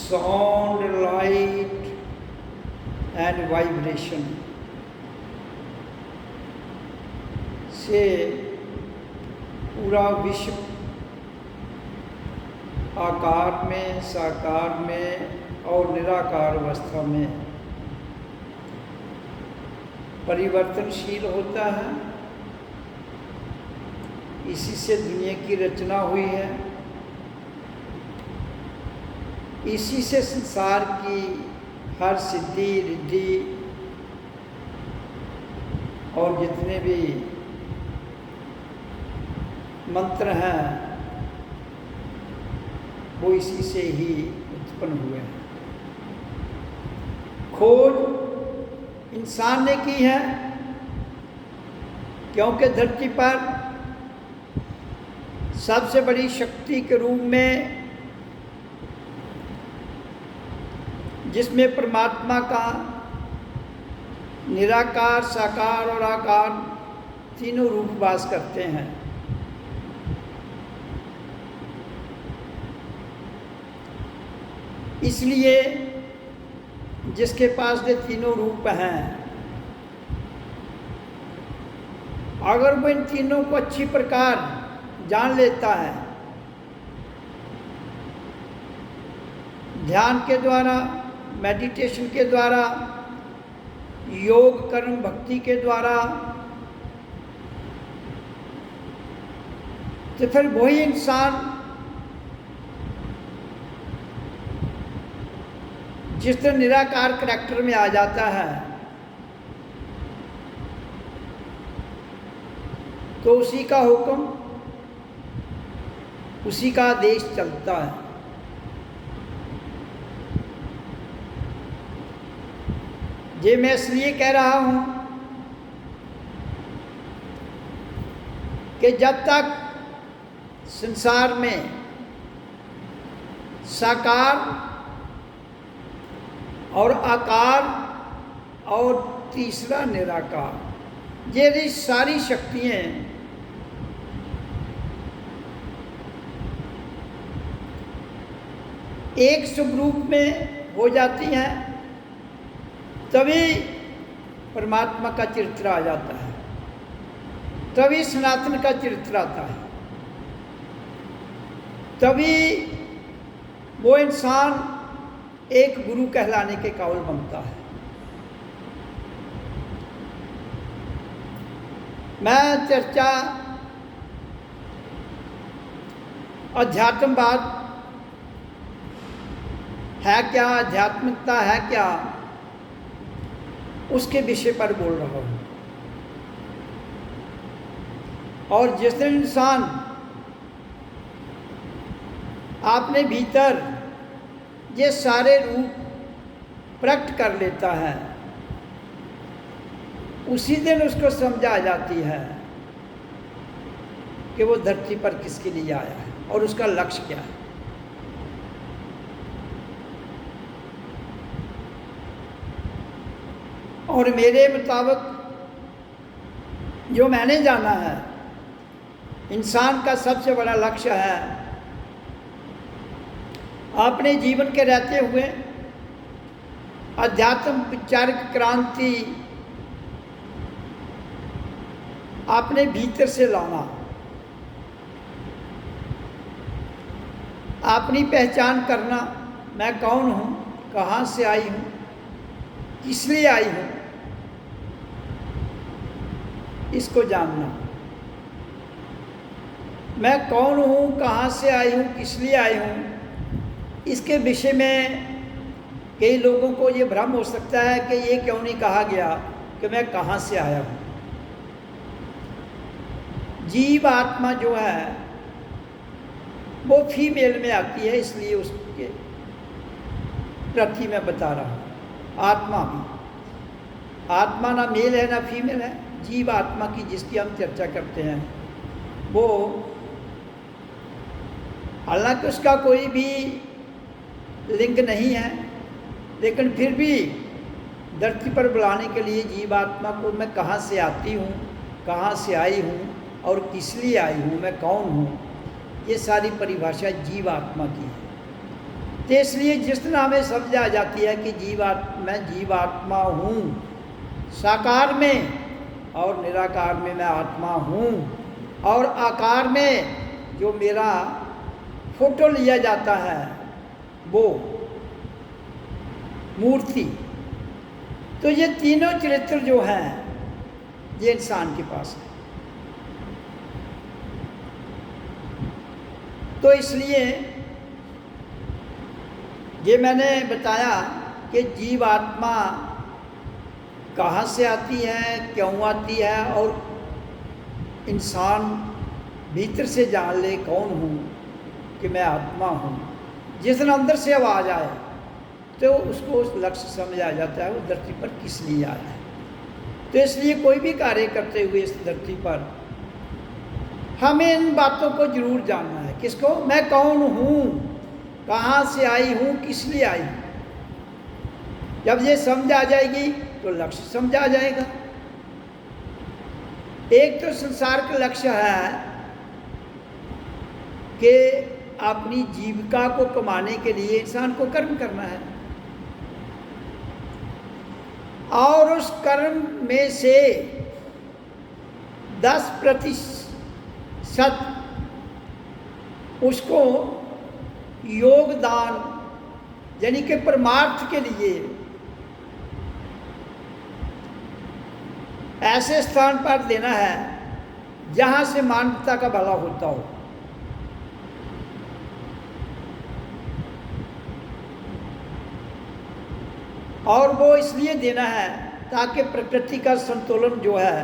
sound, light and vibration से पूरा विश्व आकार में, साकार में और निराकार अवस्था में परिवर्तनशील होता है। इसी से दुनिया की रचना हुई है, इसी से संसार की हर सिद्धि रिद्धि और जितने भी मंत्र हैं वो इसी से ही उत्पन्न हुए हैं। खोज इंसान ने की है, क्योंकि धरती पर सबसे बड़ी शक्ति के रूप में, जिसमें परमात्मा का निराकार, साकार और आकार तीनों रूप वास करते हैं, इसलिए जिसके पास ये तीनों रूप हैं, अगर वो इन तीनों को अच्छी प्रकार जान लेता है, ध्यान के द्वारा, मेडिटेशन के द्वारा, योग कर्म भक्ति के द्वारा, तो फिर वही इंसान जिस तरह निराकार करैक्टर में आ जाता है, तो उसी का हुक्म, उसी का आदेश चलता है। ये मैं इसलिए कह रहा हूं कि जब तक संसार में साकार और आकार और तीसरा निराकार, ये सारी शक्तियाँ एक स्वरूप में हो जाती हैं, तभी परमात्मा का चरित्र आ जाता है, तभी सनातन का चरित्र आता है, तभी वो इंसान एक गुरु कहलाने के काबिल बनता है। मैं चर्चा अध्यात्मवाद है क्या, आध्यात्मिकता है क्या, उसके विषय पर बोल रहा हूँ। और जिस दिन इंसान अपने भीतर ये सारे रूप प्रकट कर लेता है, उसी दिन उसको समझ आ जाती है कि वो धरती पर किसके लिए आया है और उसका लक्ष्य क्या है। और मेरे मुताबिक जो मैंने जाना है, इंसान का सबसे बड़ा लक्ष्य है अपने जीवन के रहते हुए अध्यात्म विचारिक क्रांति अपने भीतर से लाना, अपनी पहचान करना, मैं कौन हूँ, कहाँ से आई हूँ, किस लिए आई हूँ, इसको जानना। मैं कौन हूँ, कहाँ से आई हूँ, किस लिए आई हूँ, इसके विषय में कई लोगों को ये भ्रम हो सकता है कि ये क्यों नहीं कहा गया कि मैं कहाँ से आया हूँ। जीव आत्मा जो है वो फीमेल में आती है, इसलिए उसके प्रति मैं बता रहा हूँ। आत्मा ना मेल है ना फीमेल है। जीव आत्मा की जिसकी हम चर्चा करते हैं वो, हालांकि उसका कोई भी लिंग नहीं है, लेकिन फिर भी धरती पर बुलाने के लिए जीव आत्मा को मैं कहाँ से आती हूँ, कहाँ से आई हूँ और किस लिए आई हूँ, मैं कौन हूँ, ये सारी परिभाषा जीव आत्मा की है। तो इसलिए जिस तरह हमें समझ आ जाती है कि मैं जीव आत्मा हूँ, साकार में और निराकार में मैं आत्मा हूँ, और आकार में जो मेरा फोटो लिया जाता है वो मूर्ति। तो ये तीनों चरित्र जो हैं ये इंसान के पास है। तो इसलिए ये मैंने बताया कि जीव आत्मा कहाँ से आती है, क्यों आती है, और इंसान भीतर से जान ले कौन हूँ कि मैं आत्मा हूँ। जिस दिन अंदर से आवाज़ आए तो उसको उस लक्ष्य समझ आ जाता है वो धरती पर किस लिए आया है। तो इसलिए कोई भी कार्य करते हुए इस धरती पर हमें इन बातों को जरूर जानना है। किसको? मैं कौन हूँ, कहाँ से आई हूँ, किस लिए आई हूँ। जब ये समझ आ जाएगी तो लक्ष्य समझ आ जाएगा। एक तो संसार का लक्ष्य है कि अपनी जीविका को कमाने के लिए इंसान को कर्म करना है, और उस कर्म में से 10% उसको योगदान यानी कि परमार्थ के लिए ऐसे स्थान पर देना है जहाँ से मानवता का भला होता हो। और वो इसलिए देना है ताकि प्रकृति का संतुलन जो है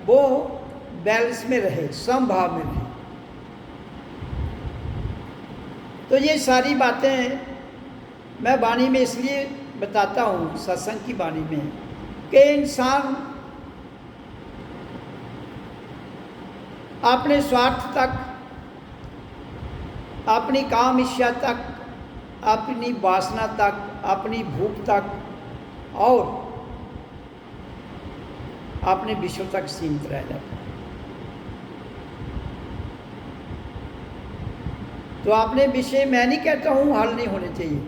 वो बैलेंस में रहे, समभाव में रहे। तो ये सारी बातें मैं वाणी में इसलिए बताता हूँ, सत्संग की वाणी में, कि इंसान अपने स्वार्थ तक, अपनी काम इच्छा तक, अपनी वासना तक, अपनी भूख तक और अपने विश्व तक सीमित रह जाता है। तो अपने विषय मैं नहीं कहता हूँ हल नहीं होने चाहिए।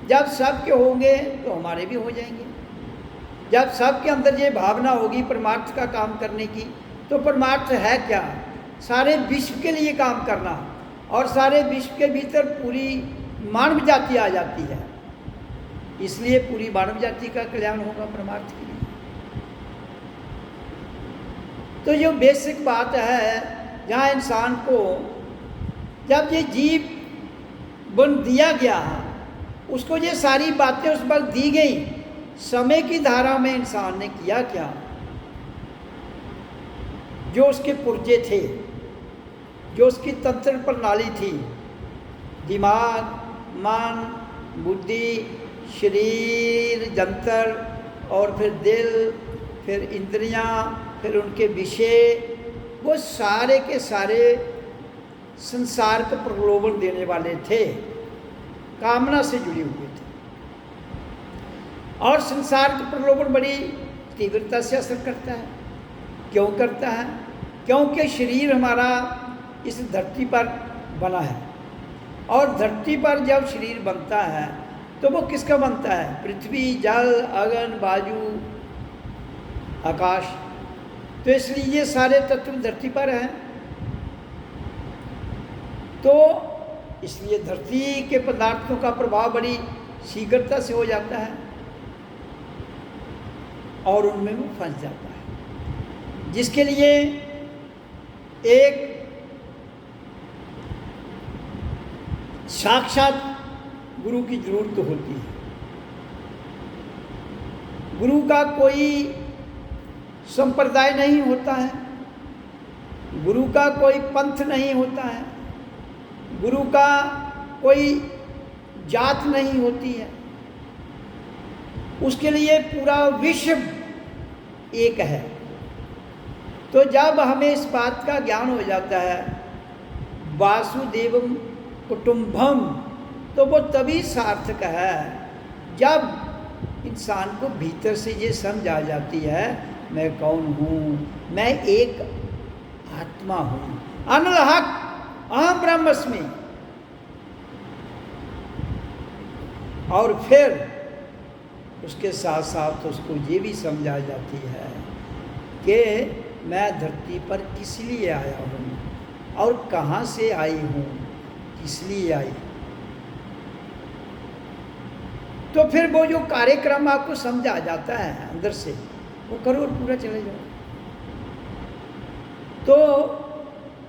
जब सबके होंगे तो हमारे भी हो जाएंगे। जब सबके अंदर ये भावना होगी परमार्थ का काम करने की, तो परमार्थ है क्या? सारे विश्व के लिए काम करना, और सारे विश्व के भीतर पूरी मानव जाति आ जाती है। इसलिए पूरी मानव जाति का कल्याण होगा परमार्थ के लिए। तो जो बेसिक बात है, जहाँ इंसान को जब ये जीव बन दिया गया, उसको ये सारी बातें उस वक्त दी गई, समय की धारा में इंसान ने किया क्या? जो उसके पुर्जे थे, जो उसकी तंत्र प्रणाली थी, दिमाग, मन, बुद्धि, शरीर, जंतर, और फिर दिल, फिर इंद्रियां, फिर उनके विषय, वो सारे के सारे संसार को प्रलोभन देने वाले थे, कामना से जुड़े हुए थे। और संसार का प्रलोभन बड़ी तीव्रता से असर करता है। क्यों करता है? क्योंकि शरीर हमारा इस धरती पर बना है, और धरती पर जब शरीर बनता है तो वो किसका बनता है? पृथ्वी, जल, अगन, वायु, आकाश। तो इसलिए ये सारे तत्व धरती पर हैं। तो इसलिए धरती के पदार्थों का प्रभाव बड़ी शीघ्रता से हो जाता है। और उनमें वो फंस जाता है, जिसके लिए एक साक्षात गुरु की जरूरत होती है। गुरु का कोई संप्रदाय नहीं होता है, गुरु का कोई पंथ नहीं होता है, गुरु का कोई जात नहीं होती है। उसके लिए पूरा विश्व एक है। तो जब हमें इस बात का ज्ञान हो जाता है वासुदेवम कुटुंबम, तो वो तभी सार्थक है जब इंसान को भीतर से ये समझ आ जाती है मैं कौन हूँ, मैं एक आत्मा हूँ, अनल हक अहम ब्रह्मस्मि। और फिर उसके साथ साथ उसको ये भी समझ आ जाती है कि मैं धरती पर किस लिए आया हूँ और कहाँ से आई हूँ, किस लिए आई। तो फिर वो जो कार्यक्रम आपको समझ आ जाता है अंदर से, वो करो और पूरा चले जाओ। तो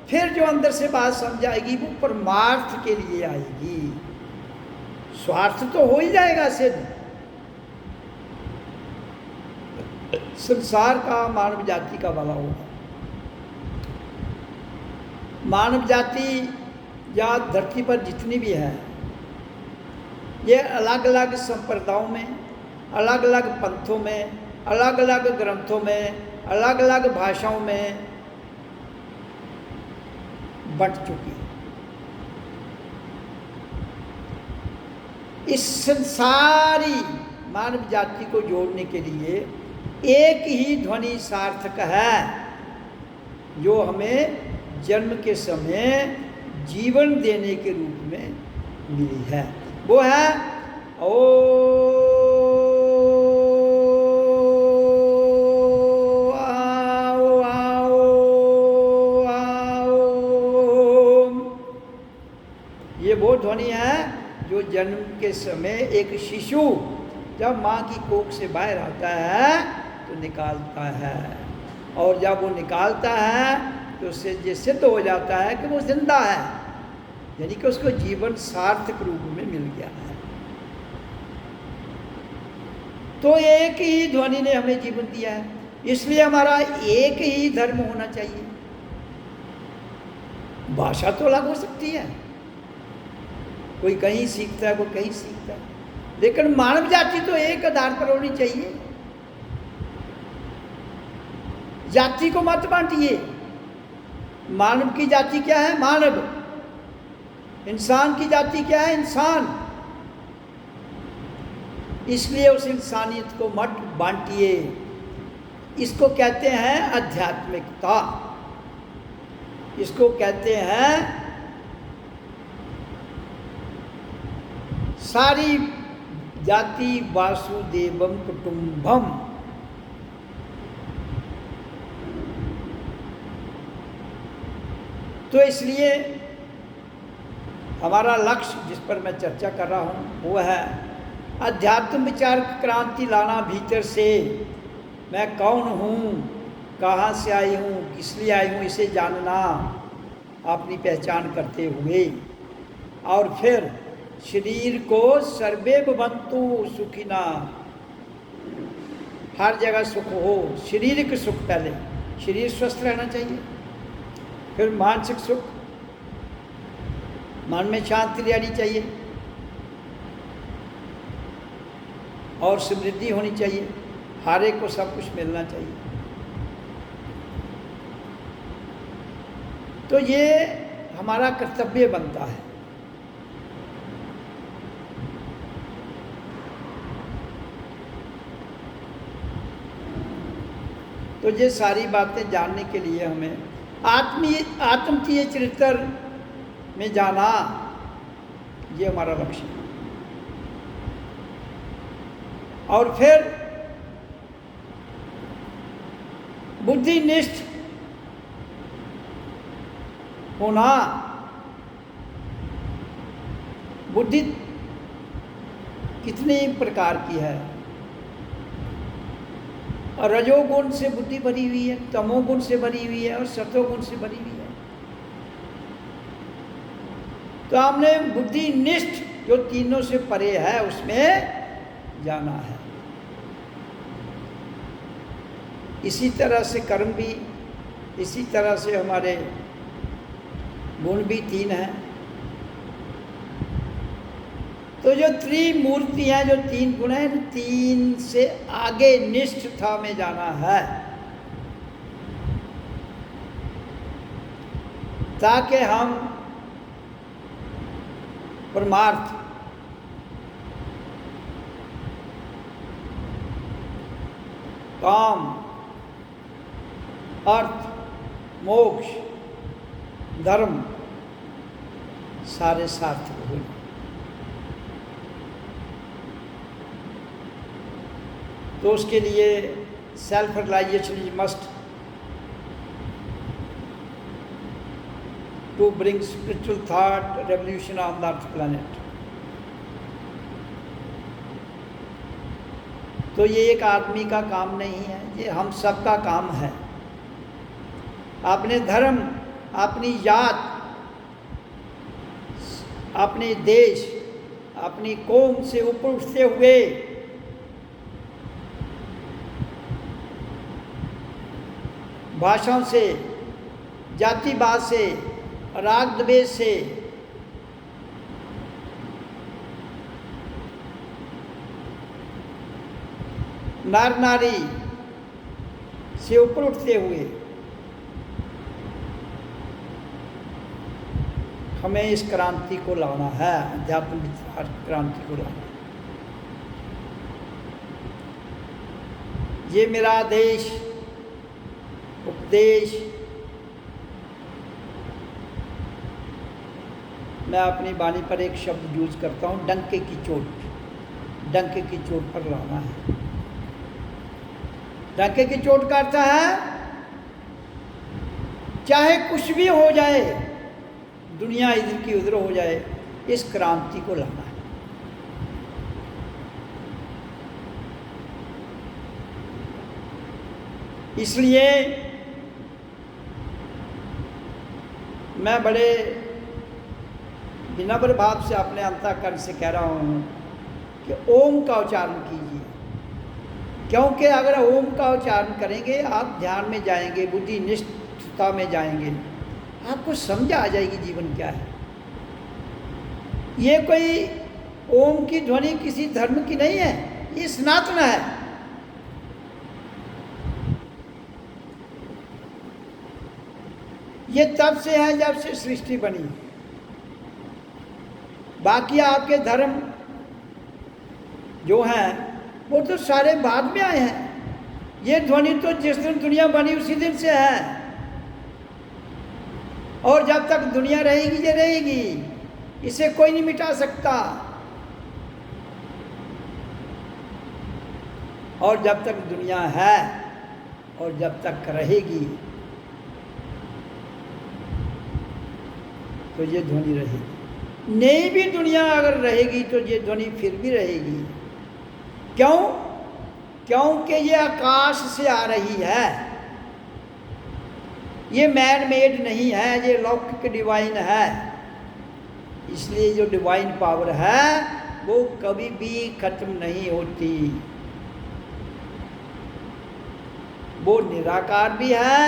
फिर जो अंदर से बात समझ आएगी वो परमार्थ के लिए आएगी। स्वार्थ तो हो ही जाएगा सिद्ध, संसार का मानव जाति का भला होगा। मानव जाति या धरती पर जितनी भी है, ये अलग अलग संप्रदायों में, अलग अलग पंथों में, अलग अलग ग्रंथों में, अलग अलग भाषाओं में बंट चुकी है। इस संसारी मानव जाति को जोड़ने के लिए एक ही ध्वनि सार्थक है, जो हमें जन्म के समय जीवन देने के रूप में मिली है। वो है ओ आओ आओ आओ। ये वो ध्वनि है जो जन्म के समय एक शिशु जब माँ की कोख से बाहर आता है तो निकालता है, और जब वो निकालता है तो उससे ये सिद्ध हो जाता है कि वो जिंदा है, यानी कि उसको जीवन सार्थक रूप में मिल गया है। तो एक ही ध्वनि ने हमें जीवन दिया है, इसलिए हमारा एक ही धर्म होना चाहिए। भाषा तो अलग हो सकती है, कोई कहीं सीखता है, कोई कहीं सीखता है, लेकिन मानव जाति तो एक आधार पर होनी चाहिए। जाति को मत बांटिए। मानव की जाति क्या है? मानव। इंसान की जाति क्या है? इंसान। इसलिए उस इंसानियत को मत बांटिए। इसको कहते हैं आध्यात्मिकता, इसको कहते हैं सारी जाति वासुदेवम कुटुंबम। तो इसलिए हमारा लक्ष्य जिस पर मैं चर्चा कर रहा हूँ वो है अध्यात्म विचार क्रांति लाना भीतर से। मैं कौन हूँ, कहाँ से आई हूँ, किस लिए आई हूँ, इसे जानना अपनी पहचान करते हुए, और फिर शरीर को सर्वे भवन्तु सुखिना, हर जगह सुख हो। शारीरिक सुख पहले, शरीर स्वस्थ रहना चाहिए, फिर मानसिक सुख, मन में शांति रहनी चाहिए और समृद्धि होनी चाहिए, हर एक को सब कुछ मिलना चाहिए। तो ये हमारा कर्तव्य बनता है। तो ये सारी बातें जानने के लिए हमें आत्मतीय चरित्र में जाना, ये हमारा लक्ष्य है। और फिर बुद्धिनिष्ठ होना। बुद्धि कितनी प्रकार की है और रजोगुण से बुद्धि भरी हुई है, तमोगुण से भरी हुई है और सतोगुण से भरी हुई है। तो हमने बुद्धिनिष्ठ जो तीनों से परे है उसमें जाना है। इसी तरह से कर्म भी, इसी तरह से हमारे गुण भी तीन हैं। तो जो त्रिमूर्ति हैं, जो तीन गुण हैं, तीन से आगे निष्ठता में जाना है, ताकि हम परमार्थ काम, अर्थ, मोक्ष, धर्म सारे सार्थक हुए। तो उसके लिए self realisation is must to bring spiritual thought revolution on the earth planet. तो ये एक आदमी का काम नहीं है, ये हम सब का काम है। अपने धर्म, अपनी जात, अपने देश, अपनी कौम से ऊपर उठते हुए भाषाओं से, जातिवाद से, राग द्वेष से, नर नारी से ऊपर उठते हुए हमें इस क्रांति को लाना है, अध्यात्म क्रांति को लाना है। ये मेरा आदेश, उपदेश मैं अपनी वाणी पर एक शब्द यूज करता हूँ, डंके की चोट। डंके की चोट पर लाना है। डंके की चोट का अर्थ है चाहे कुछ भी हो जाए, दुनिया इधर की उधर हो जाए, इस क्रांति को लाना है। इसलिए मैं बड़े विनम्र भाव से अपने अंतःकरण से कह रहा हूँ कि ओम का उच्चारण कीजिए, क्योंकि अगर ओम का उच्चारण करेंगे आप ध्यान में जाएंगे, बुद्धि निष्ठता में जाएंगे, आपको समझ आ जाएगी जीवन क्या है। ये कोई ओम की ध्वनि किसी धर्म की नहीं है, ये सनातन है। ये तब से है जब से सृष्टि बनी। बाकी आपके धर्म जो हैं वो तो सारे बाद में आए हैं। ये ध्वनि तो जिस दिन दुनिया बनी उसी दिन से है, और जब तक दुनिया रहेगी ये रहेगी, इसे कोई नहीं मिटा सकता। और जब तक दुनिया है और जब तक रहेगी तो ये ध्वनि रहेगी। नहीं भी दुनिया अगर रहेगी तो ये ध्वनि फिर भी रहेगी। क्यों? क्योंकि ये आकाश से आ रही है, ये मैन मेड नहीं है, ये लौकिक डिवाइन है। इसलिए जो डिवाइन पावर है वो कभी भी खत्म नहीं होती। वो निराकार भी है,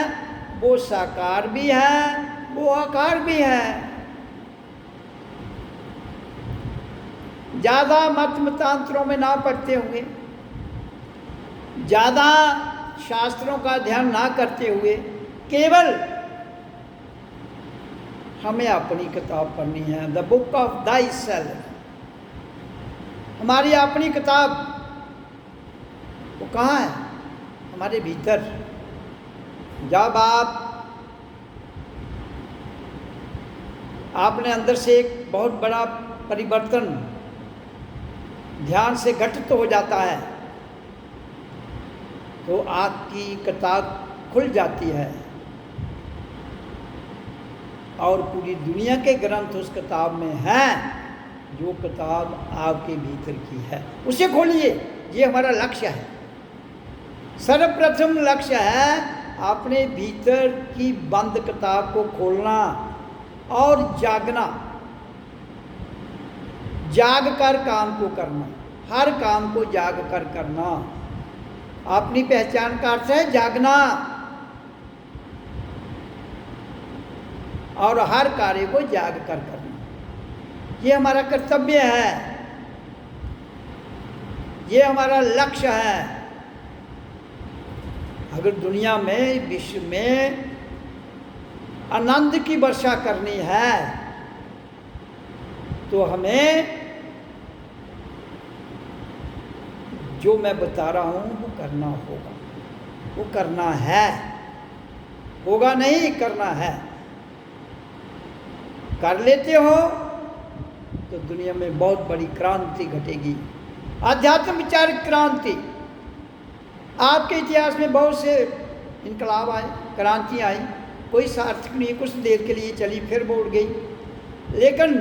वो साकार भी है, वो आकार भी है। ज़्यादा मत मतांतरों में ना पढ़ते हुए, ज़्यादा शास्त्रों का ध्यान ना करते हुए, केवल हमें अपनी किताब पढ़नी है, द बुक ऑफ थायसेल्फ। हमारी अपनी किताब वो कहाँ है? हमारे भीतर। जब आपने अंदर से एक बहुत बड़ा परिवर्तन ध्यान से घटित हो जाता है तो आपकी किताब खुल जाती है और पूरी दुनिया के ग्रंथ उस किताब में हैं, जो किताब आपके भीतर की है। उसे खोलिए, ये हमारा लक्ष्य है। सर्वप्रथम लक्ष्य है अपने भीतर की बंद किताब को खोलना और जागना, जाग कर काम को करना, हर काम को जाग कर करना। अपनी पहचान का अर्थ है जागना, और हर कार्य को जाग कर करना। ये हमारा कर्तव्य है, ये हमारा लक्ष्य है। अगर दुनिया में, विश्व में आनंद की वर्षा करनी है तो हमें जो मैं बता रहा हूं वो करना होगा, वो करना है, होगा नहीं, करना है। कर लेते हो तो दुनिया में बहुत बड़ी क्रांति घटेगी, आध्यात्म विचार क्रांति। आपके इतिहास में बहुत से इनकलाब आए, क्रांति आई, कोई सार्थक नहीं, कुछ देर के लिए चली फिर वो उड़ गई, लेकिन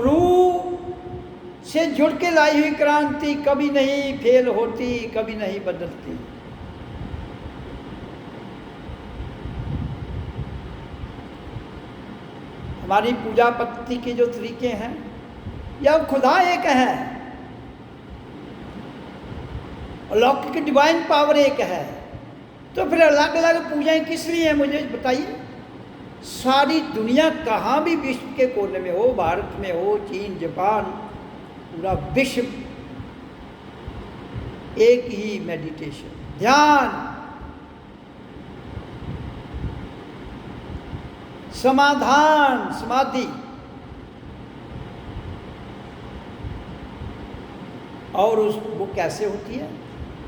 रूह से जुड़ के लाई हुई क्रांति कभी नहीं फेल होती, कभी नहीं बदलती। हमारी पूजा पद्धति के जो तरीके हैं, या खुदा एक है, अलौकिक डिवाइन पावर एक है, तो फिर अलग अलग पूजाएं किस लिए हैं मुझे बताइए। सारी दुनिया कहाँ भी विश्व के कोने में हो, भारत में हो, चीन, जापान, पूरा विश्व एक ही मेडिटेशन, ध्यान, समाधान, समाधि। और वो कैसे होती है?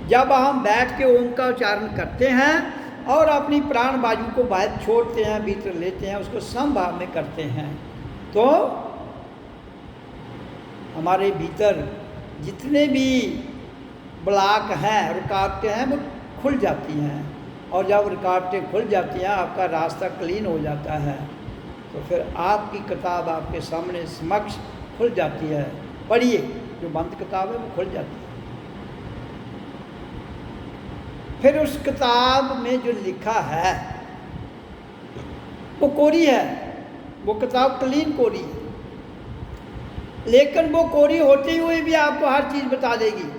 जब हम बैठ के ओम का उच्चारण करते हैं और अपनी प्राण वायु को बाहर छोड़ते हैं, भीतर लेते हैं, उसको समभाव में करते हैं, तो हमारे भीतर जितने भी ब्लॉक हैं, रुकावटें हैं, वो खुल जाती हैं। और जब रुकावटें खुल जाती हैं, आपका रास्ता क्लीन हो जाता है, तो फिर आपकी किताब आपके सामने समक्ष खुल जाती है। पढ़िए, जो बंद किताब है वो खुल जाती है। फिर उस किताब में जो लिखा है वो कोरी है, वो किताब क्लीन कोरी है, लेकिन वो कोरी होते हुए भी आपको हर चीज़ बता देगी।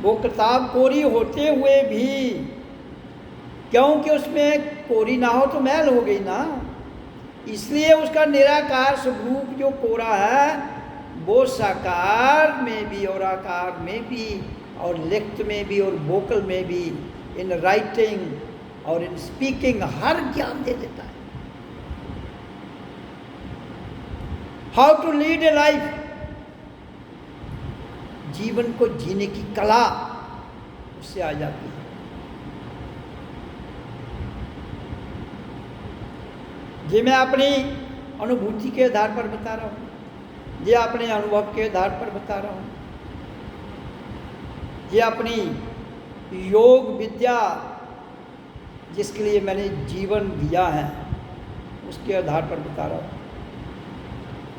वो किताब कोरी होते हुए भी, क्योंकि उसमें कोरी ना हो तो मैल हो गई ना, इसलिए उसका निराकार स्वरूप जो कोरा है वो साकार में भी और आकार में भी और लिखत में भी और वोकल में भी, इन राइटिंग और इन स्पीकिंग हर ज्ञान दे देता है। How to lead a life, जीवन को जीने की कला उससे आ जाती है। ये मैं अपनी अनुभूति के आधार पर बता रहा हूँ, ये अपने अनुभव के आधार पर बता रहा हूँ, ये अपनी योग विद्या जिसके लिए मैंने जीवन दिया है उसके आधार पर बता रहा हूँ।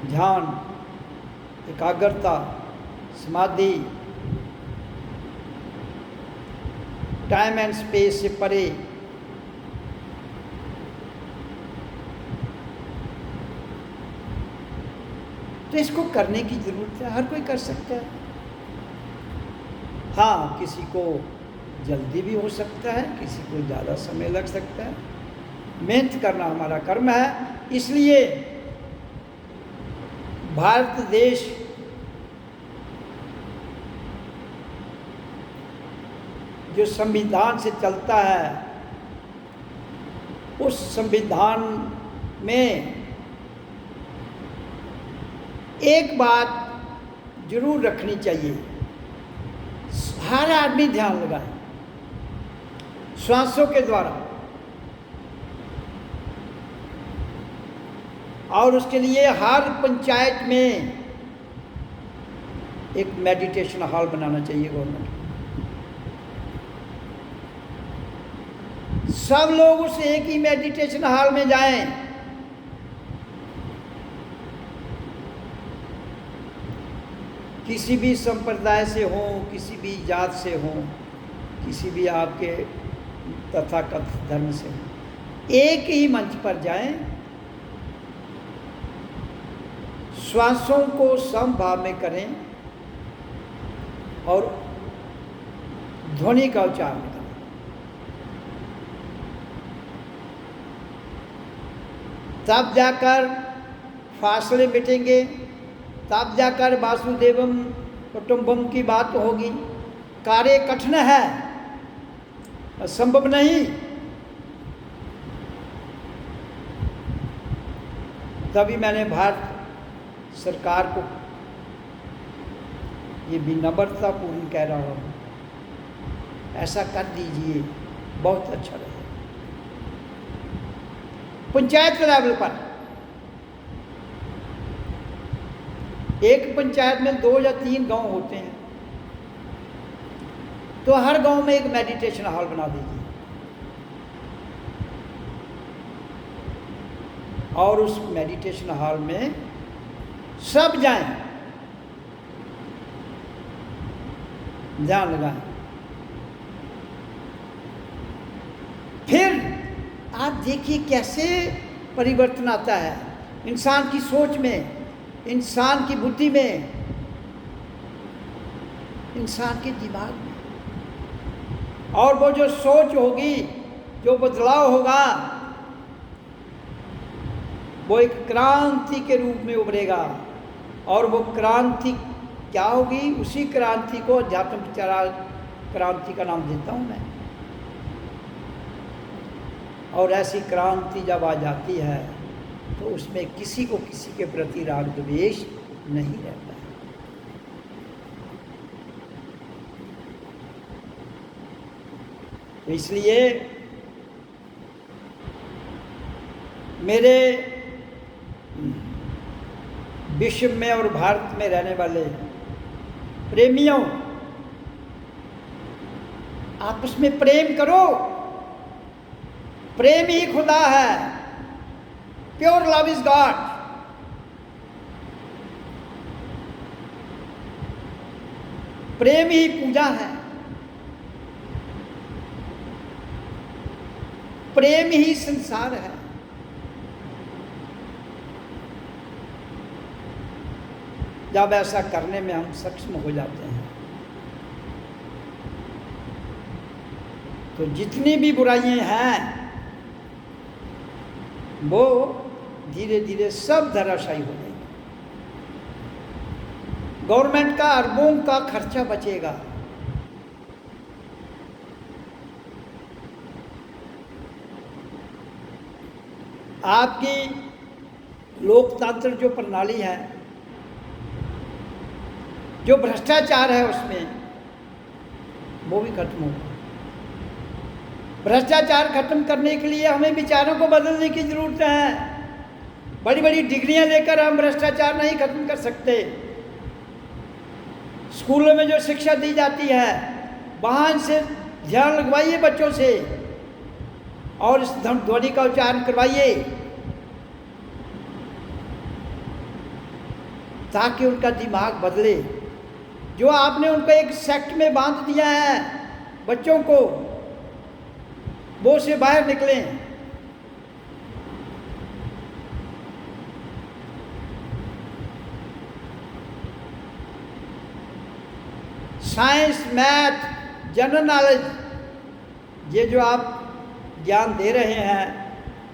ध्यान, एकाग्रता, समाधि, टाइम एंड स्पेस से परे, तो इसको करने की ज़रूरत है। हर कोई कर सकता है। हाँ, किसी को जल्दी भी हो सकता है, किसी को ज़्यादा समय लग सकता है। मेहनत करना हमारा कर्म है। इसलिए भारत देश जो संविधान से चलता है, उस संविधान में एक बात जरूर रखनी चाहिए, हर आदमी ध्यान लगाए श्वासों के द्वारा, और उसके लिए हर पंचायत में एक मेडिटेशन हॉल बनाना चाहिए गवर्नमेंट। सब लोग उस एक ही मेडिटेशन हॉल में जाएं। किसी भी संप्रदाय से हो, किसी भी जात से हो, किसी भी आपके तथाकथित धर्म से हो, एक ही मंच पर जाएं, श्वासों को समभाव में करें और ध्वनि का उच्चारण करें। तब जाकर फासले मिटेंगे, तब जाकर वासुदेवम कुटुंबम की बात होगी। कार्य कठिन है, असंभव नहीं। तभी मैंने भारत सरकार को ये विनम्रतापूर्ण कह रहा हूँ, ऐसा कर दीजिए, बहुत अच्छा रहेगा। पंचायत लेवल पर एक पंचायत में 2 या 3 गांव होते हैं, तो हर गांव में एक मेडिटेशन हॉल बना दीजिए और उस मेडिटेशन हॉल में सब जाएं, ध्यान लगाएं। फिर आप देखिए कैसे परिवर्तन आता है इंसान की सोच में, इंसान की बुद्धि में, इंसान के दिमाग में। और वो जो सोच होगी, जो बदलाव होगा, वो एक क्रांति के रूप में उभरेगा। और वो क्रांति क्या होगी? उसी क्रांति को अध्यात्म क्रांति का नाम देता हूं मैं। और ऐसी क्रांति जब आ जाती है तो उसमें किसी को किसी के प्रति राग द्वेष नहीं रहता है। तो इसलिए मेरे विश्व में और भारत में रहने वाले प्रेमियों, आपस में प्रेम करो। प्रेम ही खुदा है। Pure love is God. प्रेम ही पूजा है। प्रेम ही संसार है। जब ऐसा करने में हम सक्षम हो जाते हैं तो जितनी भी बुराइयां हैं वो धीरे धीरे सब धराशायी हो जाएगी। गवर्नमेंट का अरबों का खर्चा बचेगा। आपकी लोकतंत्र जो प्रणाली है, जो भ्रष्टाचार है उसमें, वो भी खत्म होगा। भ्रष्टाचार खत्म करने के लिए हमें विचारों को बदलने की जरूरत है। बड़ी बड़ी डिग्रियां लेकर हम भ्रष्टाचार नहीं खत्म कर सकते। स्कूलों में जो शिक्षा दी जाती है वहां से ध्यान लगवाइए बच्चों से और इस ध्वनि का उच्चारण करवाइए ताकि उनका दिमाग बदले। जो आपने उनको एक सेक्ट में बांध दिया है बच्चों को, वो से बाहर निकलें। साइंस, मैथ, जनरल नॉलेज, ये जो आप ज्ञान दे रहे हैं,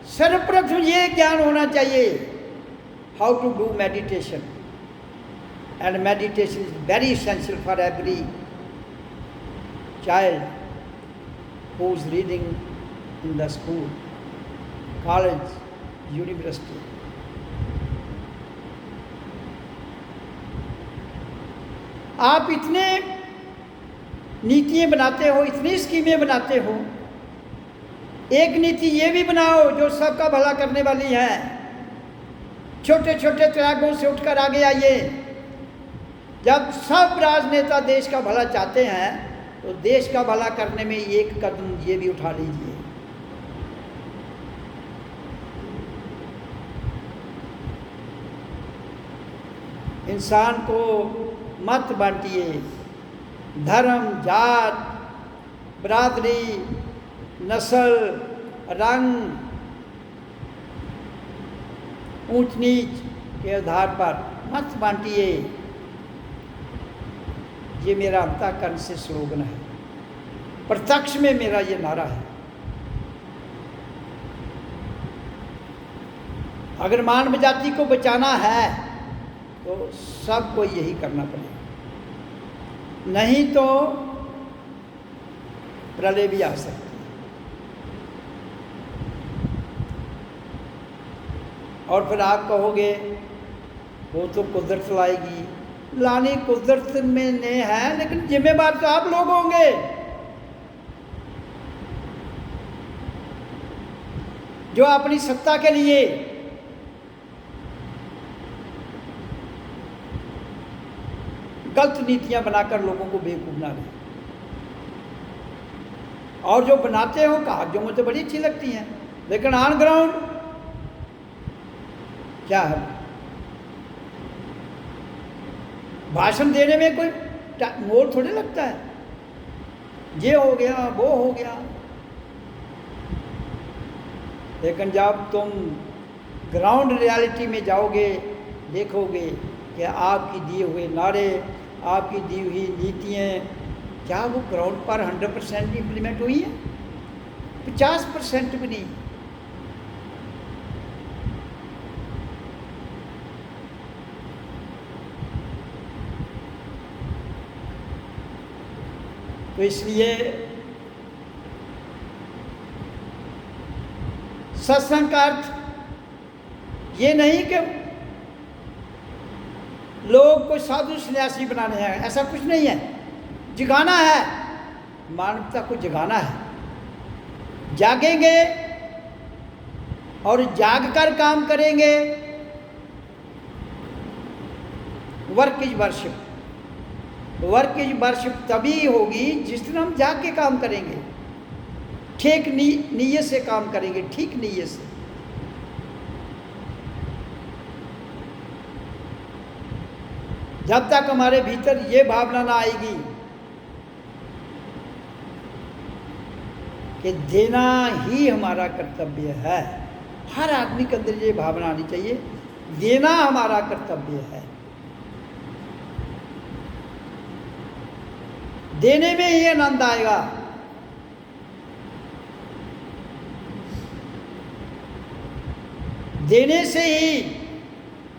सर्वप्रथम ये ज्ञान होना चाहिए how to do meditation. And meditation is very essential for every child who is reading in the school, college, university. आप इतने नीतियां बनाते हो, इतनी स्कीमें बनाते हो, एक नीति ये भी बनाओ जो सबका भला करने वाली है। छोटे छोटे त्यागों से उठकर आगे आइए। जब सब राजनेता देश का भला चाहते हैं तो देश का भला करने में एक कदम ये भी उठा लीजिए। इंसान को मत बांटिए। धर्म, जात, बरादरी, नस्ल, रंग, ऊंच नीच के आधार पर मत बांटिए। ये मेरा अंतःकरण से स्लोगन है, प्रत्यक्ष में मेरा ये नारा है। अगर मानव जाति को बचाना है तो सबको यही करना पड़ेगा, नहीं तो प्रलय भी आ सकती है। और फिर आप कहोगे वो तो कुदरत लाएगी, लानी कुदरत में ने है, लेकिन जिम्मेदार तो आप लोग होंगे। जो अपनी सत्ता के लिए गलत नीतियां बनाकर लोगों को बेवकूफ बना रहे, और जो बनाते हो कहा जो मुझे बड़ी अच्छी लगती हैं, लेकिन ऑन ग्राउंड क्या है? भाषण देने में कोई मोड़ थोड़ी लगता है, ये हो गया वो हो गया। लेकिन जब तुम ग्राउंड रियलिटी में जाओगे, देखोगे कि आपकी दिए हुए नारे, आपकी दी हुई नीतियाँ क्या वो ग्राउंड पर 100% इम्प्लीमेंट हुई है? 50% भी नहीं। तो इसलिए सत्संग का अर्थ ये नहीं कि लोग को साधु सन्यासी बनाने हैं, ऐसा कुछ नहीं है। जगाना है, मानवता को जगाना है। जागेंगे और जागकर काम करेंगे। Work is worship. Work is worship तभी होगी जिस दिन हम जाग के काम करेंगे, ठीक नीयत से काम करेंगे, ठीक नीयत से। जब तक हमारे भीतर ये भावना ना आएगी कि देना ही हमारा कर्तव्य है, हर आदमी के अंदर ये भावना आनी चाहिए, देना हमारा कर्तव्य है। देने में ही आनंद आएगा। देने से ही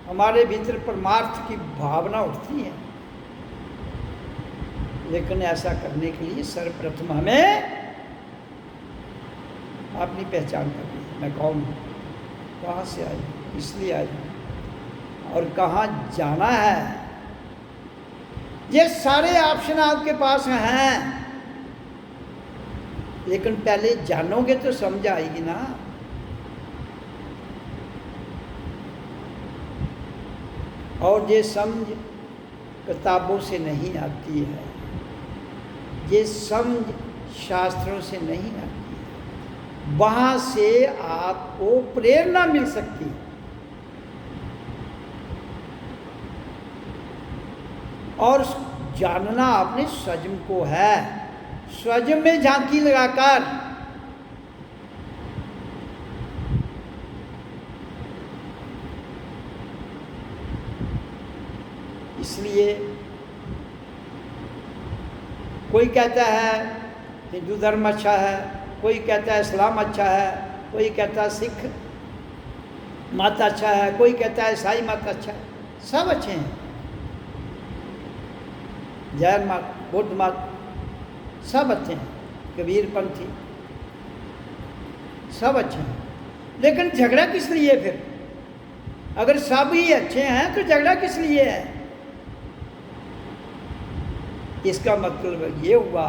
हमारे भीतर परमार्थ की भावना उठती है। लेकिन ऐसा करने के लिए सर्वप्रथम हमें अपनी पहचान करनी है। मैं कौन हूँ, कहाँ से आई, इसलिए आई और कहाँ जाना है। ये सारे ऑप्शन आपके पास हैं, लेकिन पहले जानोगे तो समझ आएगी ना। और ये समझ किताबों से नहीं आती है, ये समझ शास्त्रों से नहीं आती है। वहाँ से आपको प्रेरणा मिल सकती है। और जानना अपने स्वयं को है। स्वयं में झांकी लगाकर इसलिए कोई कहता है हिंदू धर्म अच्छा है, कोई कहता है इस्लाम अच्छा है, कोई कहता है सिख मत अच्छा है, कोई कहता है ईसाई मत अच्छा है। सब अच्छे हैं, जैन मत, बुद्ध मत, सब अच्छे हैं, कबीर पंथी, सब अच्छे हैं। लेकिन झगड़ा किस लिए फिर? अगर सब ही अच्छे हैं तो झगड़ा किस लिए है? इसका मतलब ये हुआ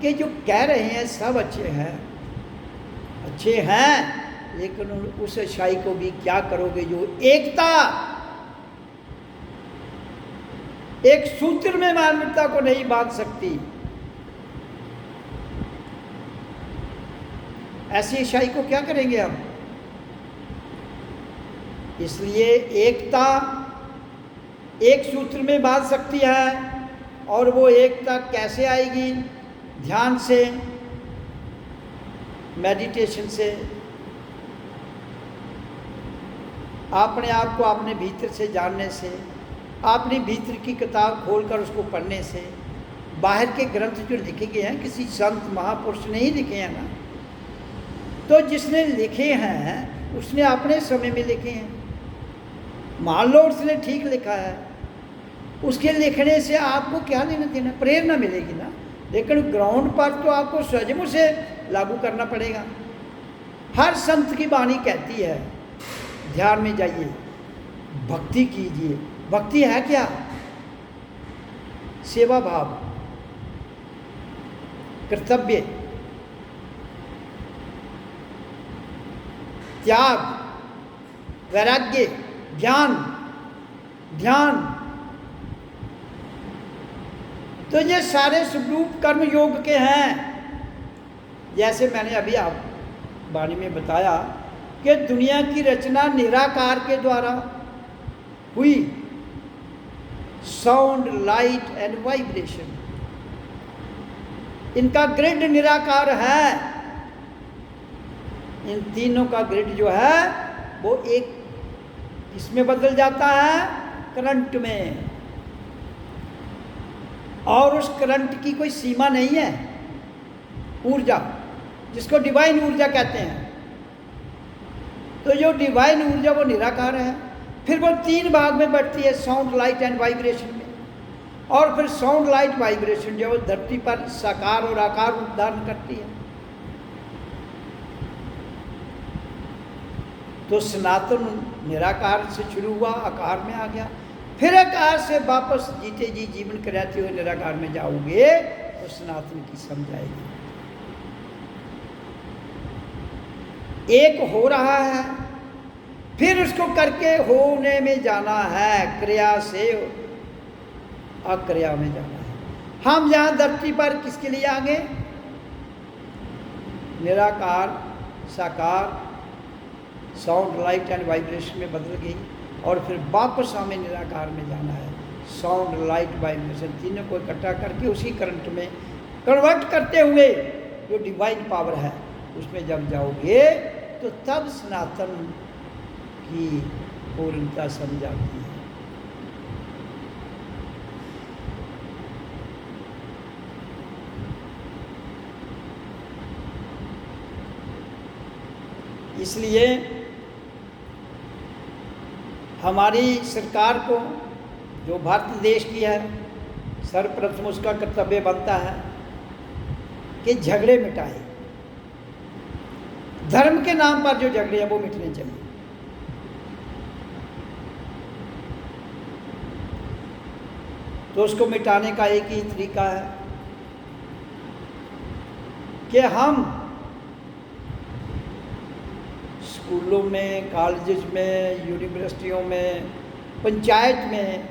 कि जो कह रहे हैं सब अच्छे हैं, लेकिन उस अच्छाई को भी क्या करोगे जो एकता, एक सूत्र में मानवता को नहीं बांध सकती, ऐसी अच्छाई को क्या करेंगे हम? इसलिए एकता एक सूत्र में बांध सकती है। और वो एकता कैसे आएगी? ध्यान से, मेडिटेशन से, अपने आप को अपने भीतर से जानने से, अपने भीतर की किताब खोलकर उसको पढ़ने से। बाहर के ग्रंथ जो लिखे गए हैं किसी संत महापुरुष ने ही लिखे हैं ना, तो जिसने लिखे हैं उसने अपने समय में लिखे हैं। मान लो उसने ठीक लिखा है, उसके लिखने से आपको क्या लेना देना? प्रेरणा मिलेगी ना, लेकिन ग्राउंड पर तो आपको स्वयं उसे लागू करना पड़ेगा। हर संत की वाणी कहती है ध्यान में जाइए, भक्ति कीजिए। भक्ति है क्या? सेवा भाव, कर्तव्य, त्याग, वैराग्य, ज्ञान, ध्यान। तो ये सारे स्वरूप कर्म योग के हैं। जैसे मैंने अभी आप वाणी में बताया कि दुनिया की रचना निराकार के द्वारा हुई। साउंड, लाइट एंड वाइब्रेशन, इनका ग्रिड निराकार है। इन तीनों का ग्रिड जो है वो एक इसमें बदल जाता है, करंट में। और उस करंट की कोई सीमा नहीं है। ऊर्जा, जिसको डिवाइन ऊर्जा कहते हैं, तो जो डिवाइन ऊर्जा वो निराकार है। फिर वो तीन भाग में बढ़ती है, साउंड, लाइट एंड वाइब्रेशन में। और फिर साउंड, लाइट, वाइब्रेशन जो धरती पर साकार और आकार रूप धारण करती है। तो सनातन निराकार से शुरू हुआ, आकार में आ गया, फिर आकार से वापस जीते जी जीवन कराते हुए निराकार में जाओगे तो सनातन की समझ आएगी। एक हो रहा है, फिर उसको करके होने में जाना है, क्रिया से अक्रिया में जाना है। हम यहां धरती पर किसके लिए आ गए? निराकार, साकार, साउंड, लाइट एंड वाइब्रेशन में बदल गई, और फिर वापस हमें निराकार में जाना है। साउंड, लाइट, वाइब्रेशन तीनों को इकट्ठा करके उसी करंट में कन्वर्ट करते हुए जो डिवाइन पावर है उसमें जब जाओगे तो तब सनातन की पूर्णता समझ आती है। इसलिए हमारी सरकार को, जो भारत देश की है, सर्वप्रथम उसका कर्तव्य बनता है कि झगड़े मिटाए। धर्म के नाम पर जो झगड़े हैं वो मिटने चाहिए। तो उसको मिटाने का एक ही तरीका है कि हम स्कूलों में, कॉलेजेस में, यूनिवर्सिटियों में, पंचायत में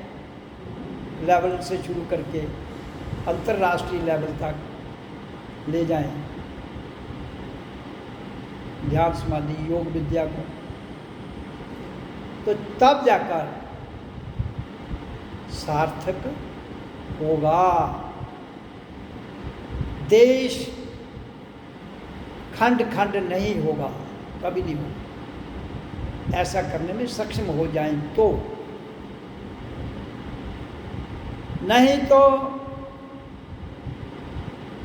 लेवल से शुरू करके अंतर्राष्ट्रीय लेवल तक ले जाएं ध्यान, समाधि, योग विद्या को। तो तब जाकर सार्थक होगा। देश खंड खंड नहीं होगा, कभी नहीं होगा। ऐसा करने में सक्षम हो जाएं तो, नहीं तो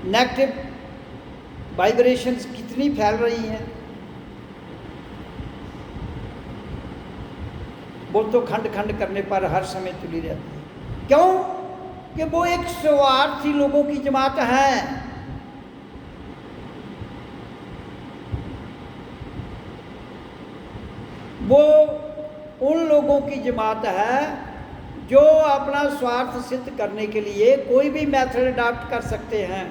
नेगेटिव वाइब्रेशंस कितनी फैल रही हैं, वो तो खंड खंड करने पर हर समय तुली रहती है। क्यों? कि वो एक स्वार्थी लोगों की जमात है। वो उन लोगों की जमात है जो अपना स्वार्थ सिद्ध करने के लिए कोई भी मेथड अडॉप्ट कर सकते हैं।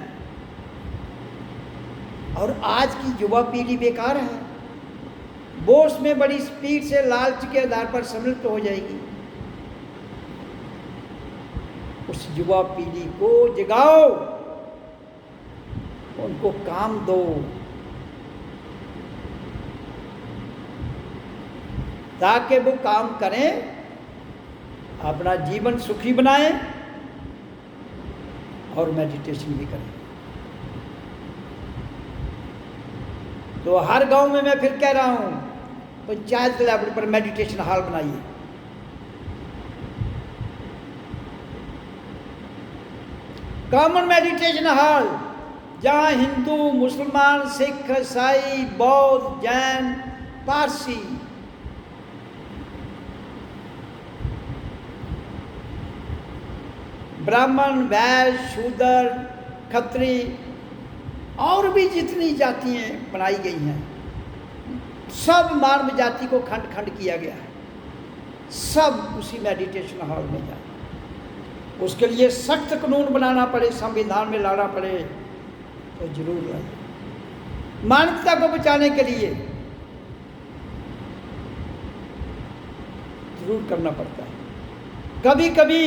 और आज की युवा पीढ़ी बेकार है, वो उसमें बड़ी स्पीड से लालच के आधार पर सम्मिलित हो जाएगी। उस युवा पीढ़ी को जगाओ, उनको काम दो, ताकि वो काम करें, अपना जीवन सुखी बनाएं और मेडिटेशन भी करें। तो हर गांव में मैं फिर कह रहा हूं, पंचायत लेवल पर मेडिटेशन हॉल बनाइए। कॉमन मेडिटेशन हॉल, जहां हिंदू, मुसलमान, सिख, ईसाई, बौद्ध, जैन, पारसी, ब्राह्मण, वैश्य, शूद्र, खत्री और भी जितनी जातियां बनाई गई हैं, सब मानव जाति को खंड खंड किया गया है, सब उसी मेडिटेशन हॉल में जाए। उसके लिए सख्त कानून बनाना पड़े, संविधान में लाना पड़े तो जरूर लाए। मानवता को बचाने के लिए जरूर करना पड़ता है। कभी कभी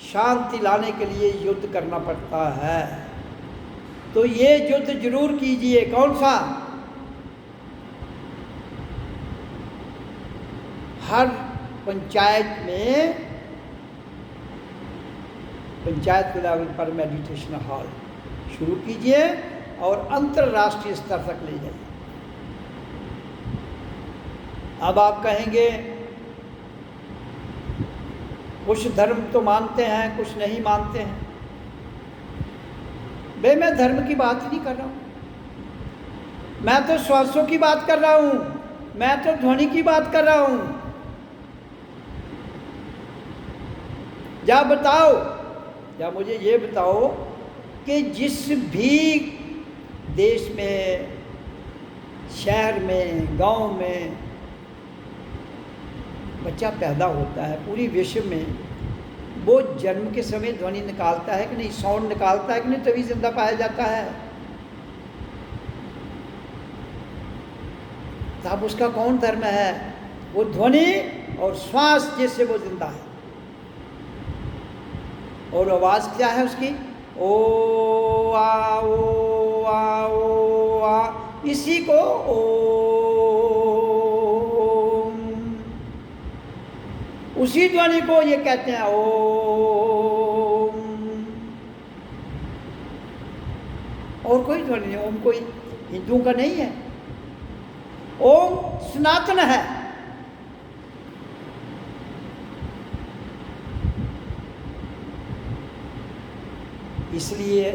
शांति लाने के लिए युद्ध करना पड़ता है, तो ये युद्ध जरूर कीजिए। कौन सा? हर पंचायत में, पंचायत के लेवल पर मेडिटेशन हॉल शुरू कीजिए और अंतरराष्ट्रीय स्तर तक ले जाइए। अब आप कहेंगे कुछ धर्म तो मानते हैं, कुछ नहीं मानते हैं। भाई मैं धर्म की बात नहीं कर रहा हूं, मैं तो श्वासों की बात कर रहा हूं, मैं तो ध्वनि की बात कर रहा हूं। जा बताओ, या मुझे ये बताओ कि जिस भी देश में, शहर में, गांव में बच्चा पैदा होता है, पूरी विश्व में, वो जन्म के समय ध्वनि निकालता है कि नहीं, साउंड निकालता है कि नहीं, तभी जिंदा पाया जाता है। तब उसका कौन धर्म है? वो ध्वनि और श्वास जिससे वो जिंदा है। और आवाज क्या है उसकी? ओ आ ओ आ ओ आ, इसी को ओम, उसी ध्वनि को ये कहते हैं ओम। और कोई ध्वनि नहीं। ओम कोई हिंदुओं का नहीं है, ओम सनातन है। इसलिए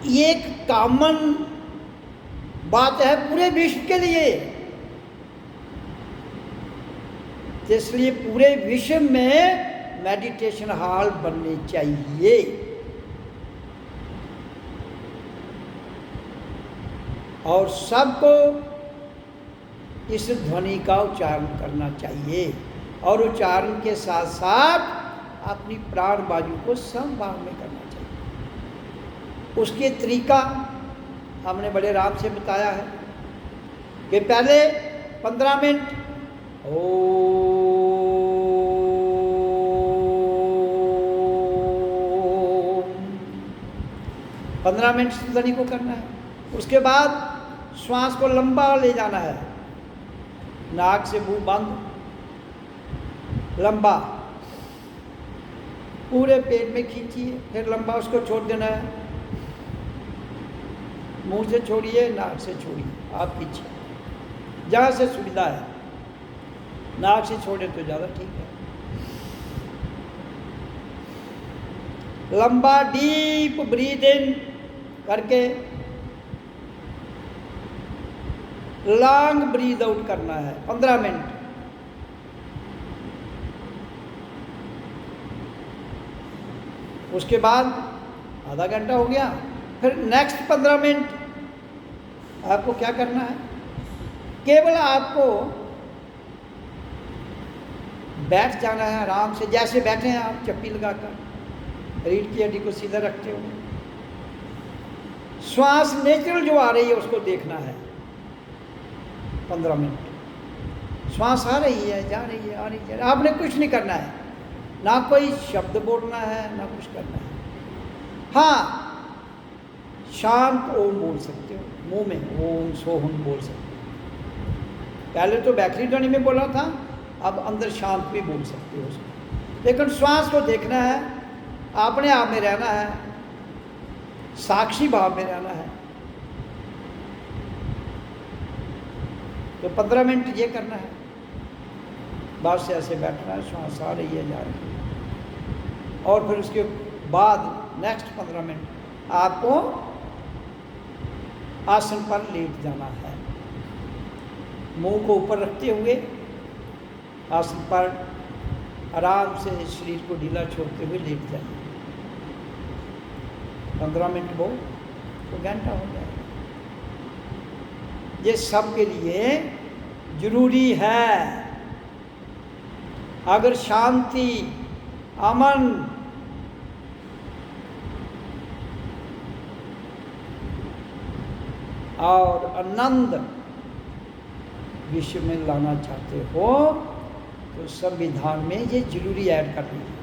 ये एक कॉमन बात है पूरे विश्व के लिए। इसलिए पूरे विश्व में मेडिटेशन हॉल बनने चाहिए। और सबको इस ध्वनि का उच्चारण करना चाहिए, और उच्चारण के साथ साथ अपनी प्राण वायु को समभाव में करना चाहिए। उसके तरीका हमने बड़े आराम से बताया है कि पहले 15 मिनट ओम, 15 मिनट ध्वनि को करना है। उसके बाद श्वास को लंबा ले जाना है, नाक से मुंह बंद, लंबा पूरे पेट में खींचिए, फिर लंबा उसको छोड़ देना है। मुंह से छोड़िए, नाक से छोड़िए, आप खींचिए जहाँ से सुविधा है। नाक से छोड़े तो ज़्यादा ठीक है। लंबा डीप ब्रीद इन करके लॉन्ग ब्रीद आउट करना है 15 मिनट। उसके बाद आधा घंटा हो गया, फिर नेक्स्ट 15 मिनट आपको क्या करना है? केवल आपको बैठ जाना है आराम से, जैसे बैठे हैं आप चप्पी लगाकर, रीढ़ की हड्डी को सीधा रखते हो। श्वास नेचुरल जो आ रही है उसको देखना है 15 मिनट। श्वास आ रही है, जा रही है, आ रही है, आपने कुछ नहीं करना है, ना कोई शब्द बोलना है, ना कुछ करना है। हाँ, शांत ओम बोल सकते हो, मुंह में ओम सोहम बोल सकते हो। पहले तो बैकरी ध्वनि में बोला था, अब अंदर शांत भी बोल सकते हो उसको। लेकिन श्वास को देखना है, अपने आप में रहना है, साक्षी भाव में रहना है। तो 15 मिनट ये करना है, बस ऐसे बैठना है, श्वास आ रही है जा रही है। और फिर उसके बाद नेक्स्ट 15 मिनट आपको आसन पर लेट जाना है, मुंह को ऊपर रखते हुए आसन पर आराम से शरीर को ढीला छोड़ते हुए लेट जाइए। 15 मिनट वो तो घंटा हो जाएगा। ये सबके लिए जरूरी है। अगर शांति, अमन, और आनंद विश्व में लाना चाहते हो तो संविधान में ये जरूरी ऐड करना है।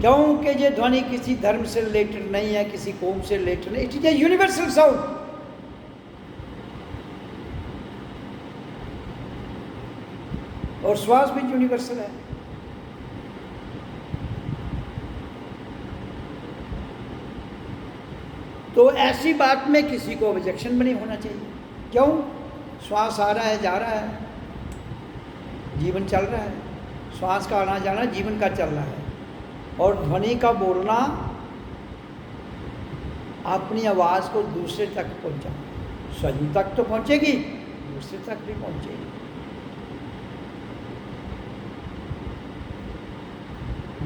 क्योंकि ये ध्वनि किसी धर्म से रिलेटेड नहीं है, किसी कौम से रिलेटेड नहीं, it is a universal sound. और श्वास भी यूनिवर्सल है। तो ऐसी बात में किसी को ऑब्जेक्शन भी नहीं होना चाहिए। क्यों? श्वास आ रहा है, जा रहा है, जीवन चल रहा है। श्वास का आना जाना जीवन का चल रहा है। और ध्वनि का बोलना अपनी आवाज़ को दूसरे तक पहुंचाना, स्वयं तक तो पहुंचेगी, दूसरे तक भी पहुंचेगी।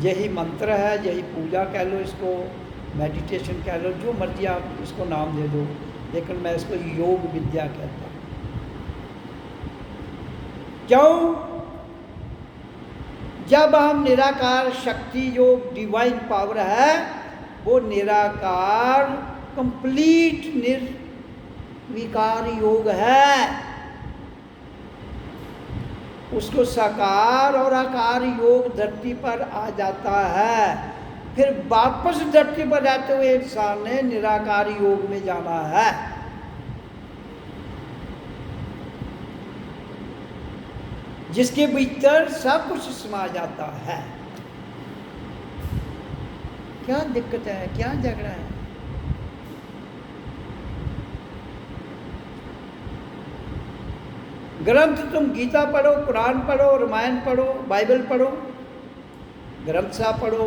यही मंत्र है, यही पूजा कह लो, इसको मेडिटेशन कह लो, जो मर्जी आप इसको नाम दे दो, लेकिन मैं इसको योग विद्या कहता हूँ। क्यों? जब हम निराकार शक्ति, जो डिवाइन पावर है, वो निराकार कंप्लीट निर्विकार योग है, उसको साकार और आकार योग धरती पर आ जाता है। फिर वापस धरती पर रहते हुए इंसान ने निराकार योग में जाना है। जिसके भीतर सब कुछ समा जाता है। क्या दिक्कत है, क्या झगड़ा है? ग्रंथ तुम गीता पढ़ो, कुरान पढ़ो, रामायण पढ़ो, बाइबल पढ़ो, ग्रंथ साहब पढ़ो,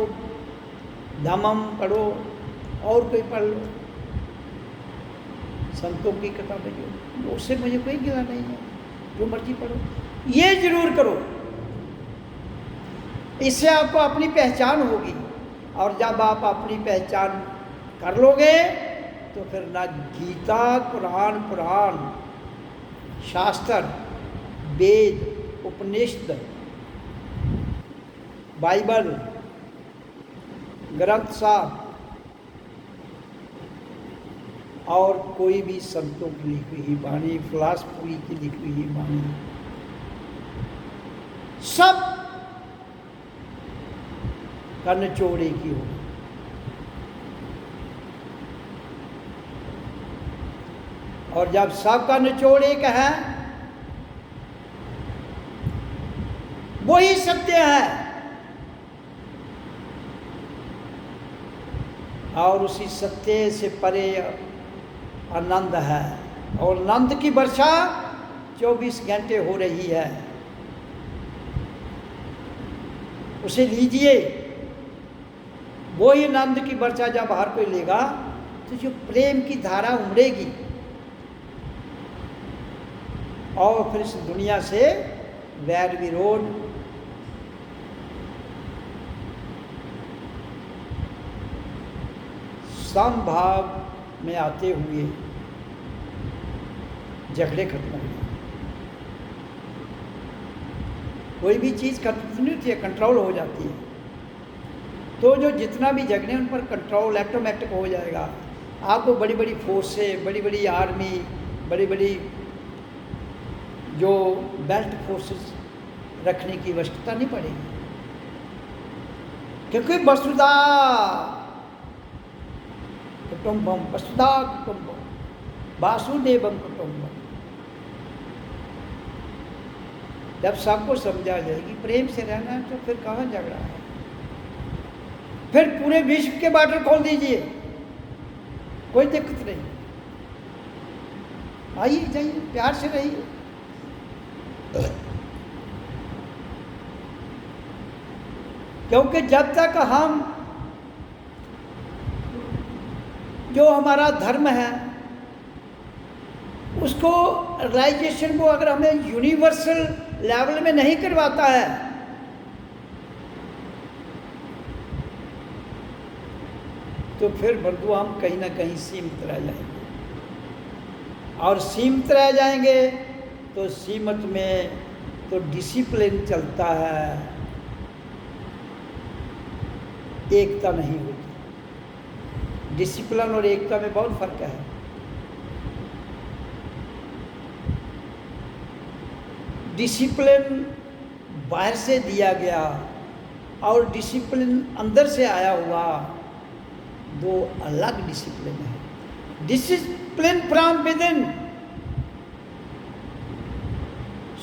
धम्म पढ़ो, और कोई पढ़ लो, संतों की किताबें जो, उससे मुझे कोई गिला नहीं है, जो मर्जी पढ़ो। ये जरूर करो, इससे आपको अपनी पहचान होगी। और जब आप अपनी पहचान कर लोगे तो फिर ना गीता, कुरान, पुराण, शास्त्र, वेद, उपनिषद, बाइबल, ग्रंथ साहब और कोई भी संतों की लिखी हुई वाणी, फिलॉसफी की लिखी हुई वाणी, सब का निचोड़ एक ही होगा। और जब सबका निचोड़ एक है, वही सत्य है। और उसी सत्य से परे आनंद है। और आनंद की वर्षा 24 घंटे हो रही है। उसे लीजिए। वही आनंद की वर्षा जब हर कोई लेगा तो जो प्रेम की धारा उमड़ेगी और फिर इस दुनिया से वैर विरोध, समभाव में आते हुए झगड़े खत्म हो जाए। कोई भी चीज़ खत्म नहीं होती है, कंट्रोल हो जाती है। तो जो जितना भी झगड़े उन पर कंट्रोल ऑटोमेटिक हो जाएगा। आपको बड़ी बड़ी फोर्सें, बड़ी बड़ी आर्मी, बड़ी बड़ी जो बेल्ट फोर्सेस रखने की आवश्यकता नहीं पड़ेगी। क्योंकि वसुधा कुटुंबम, वसुधा कुटुंबम, वासुदेवम कुटुंबम। जब सबको समझा जाएगी प्रेम से रहना है, तो फिर कहाँ झगड़ा है? फिर पूरे विश्व के बार्डर खोल दीजिए, कोई दिक्कत नहीं। आइए जाइए, प्यार से रहिए। क्योंकि जब तक हम जो हमारा धर्म है उसको रियलाइजेशन को अगर हमें यूनिवर्सल लेवल में नहीं करवाता है, तो फिर बंधु हम कहीं ना कहीं सीमित रह जाएंगे। और सीमित रह जाएंगे तो सीमित में तो डिसिप्लिन चलता है, एकता नहीं होती। डिसिप्लिन और एकता में बहुत फर्क है। डिसिप्लिन बाहर से दिया गया और डिसिप्लिन अंदर से आया हुआ, दो अलग डिसिप्लिन है। डिसिप्लिन फ्रॉम विदिन,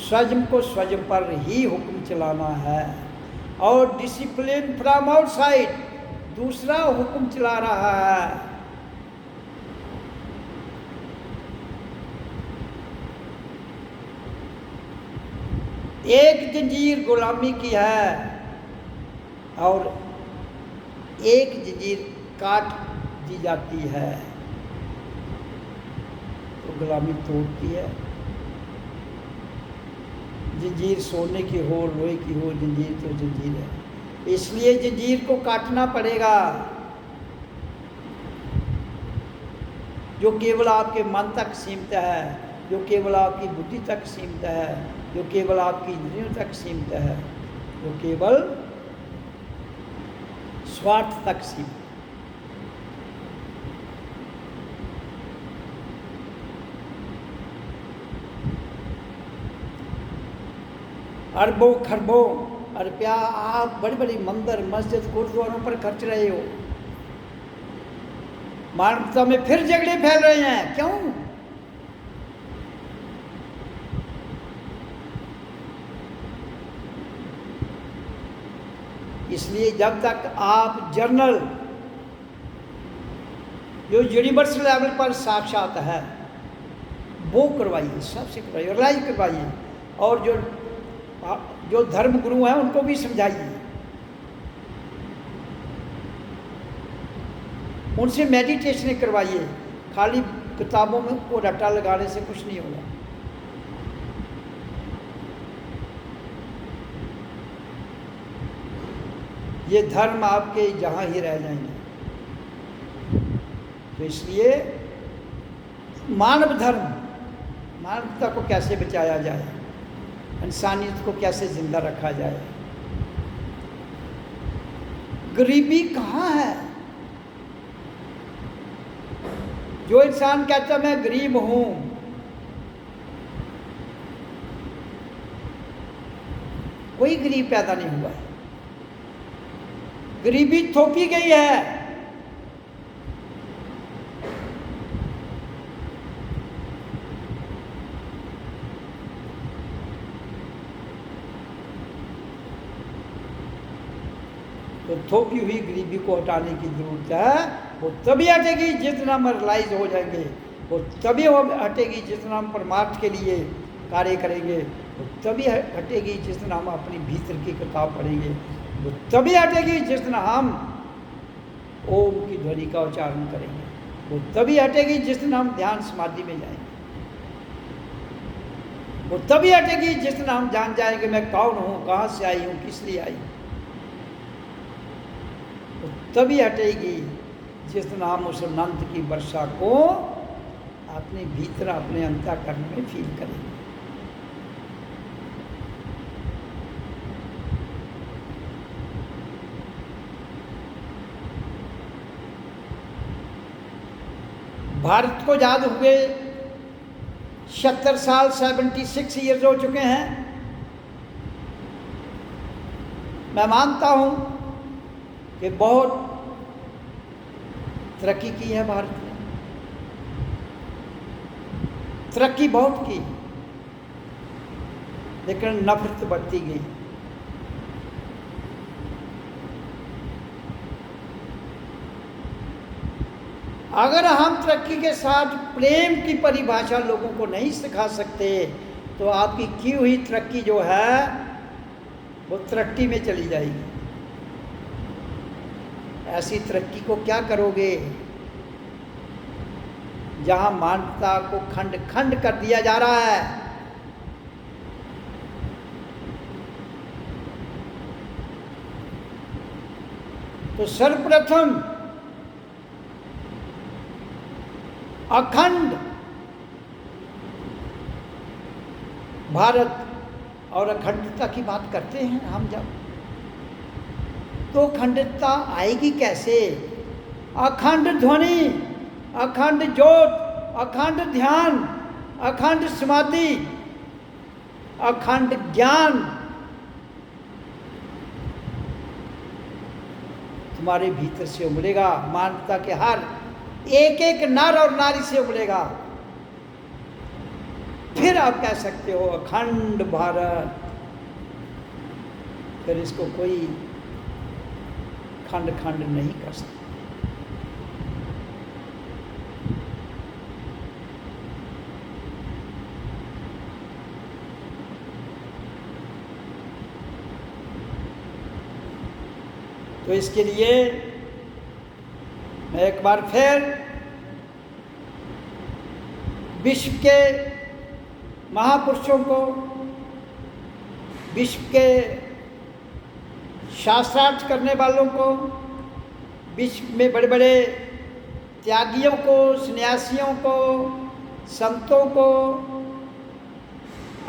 स्वयं को स्वयं पर ही हुक्म चलाना है, और डिसिप्लिन फ्रॉम आउटसाइड, दूसरा हुक्म चला रहा है। एक जंजीर गुलामी की है और एक जंजीर काट दी जाती है तो गुलामी तोड़ती है। जंजीर सोने की हो, लोहे की हो, जंजीर तो जंजीर है। इसलिए जंजीर को काटना पड़ेगा। जो केवल आपके मन तक सीमित है, जो केवल आपकी बुद्धि तक सीमित है, जो केवल आपकी इंद्रियों तक सीमित है, जो केवल स्वार्थ तक सीमित। अरबों खरबों रुपया आप बड़ी बड़ी मंदिर, मस्जिद, गुरुद्वारों पर खर्च रहे हो, मानवता में फिर झगड़े फैल रहे हैं। क्यों? इसलिए जब तक आप जर्नल जो यूनिवर्सल लेवल पर साक्षात है वो करवाइए, सबसे करवाइए, रियलाइज करवाइए, और जो धर्म गुरु हैं उनको भी समझाइए, उनसे मेडिटेशन करवाइए। खाली किताबों में को रट्टा लगाने से कुछ नहीं होगा। ये धर्म आपके जहाँ ही रह जाएंगे। तो इसलिए मानव धर्म, मानवता को कैसे बचाया जाए, इंसानियत को कैसे जिंदा रखा जाए। गरीबी कहाँ है? जो इंसान कहता मैं गरीब हूं, कोई गरीब पैदा नहीं हुआ है। गरीबी थोपी गई है। तो थोपी हुई गरीबी को हटाने की जरूरत है। वो तभी हटेगी जितना हम रियलाइज हो जाएंगे, वो तभी हटेगी जितना हम परमार्थ के लिए कार्य करेंगे, वो तभी हटेगी जितना हम अपनी भीतर की किताब पढ़ेंगे, वो तभी हटेगी जितना हम ओम की ध्वनि का उच्चारण करेंगे, वो तभी हटेगी जितना हम ध्यान समाधि में जाएंगे, वो तभी हटेगी जितना हम जान जाएंगे मैं कौन हूँ, कहाँ से आई हूँ, किस लिए आई हूँ। वो तभी हटेगी जितना हम उस अनंत की वर्षा को अपने भीतर, अपने अंतःकरण में फील करेंगे। भारत को आजाद हुए 76 साल, 76 ईयर्स हो चुके हैं। मैं मानता हूं कि बहुत तरक्की की है भारत ने, तरक्की बहुत की, लेकिन नफरत बढ़ती गई। अगर हम तरक्की के साथ प्रेम की परिभाषा लोगों को नहीं सिखा सकते तो आपकी की हुई तरक्की जो है वो तरक्की में चली जाएगी। ऐसी तरक्की को क्या करोगे जहां मानवता को खंड खंड कर दिया जा रहा है। तो सर्वप्रथम अखंड भारत और अखंडता की बात करते हैं हम जब, तो अखंडता आएगी कैसे? अखंड ध्वनि, अखंड ज्योत, अखंड ध्यान, अखंड समाधि, अखंड ज्ञान तुम्हारे भीतर से उमड़ेगा। मानवता के हर एक एक नर और नारी से उमड़ेगा। फिर आप कह सकते हो अखंड भारत। फिर इसको कोई खंड खंड नहीं कर सकता। तो इसके लिए मैं एक बार फिर विश्व के महापुरुषों को, विश्व के शास्त्रार्थ करने वालों को, विश्व में बड़े बड़े त्यागियों को, सन्यासियों को, संतों को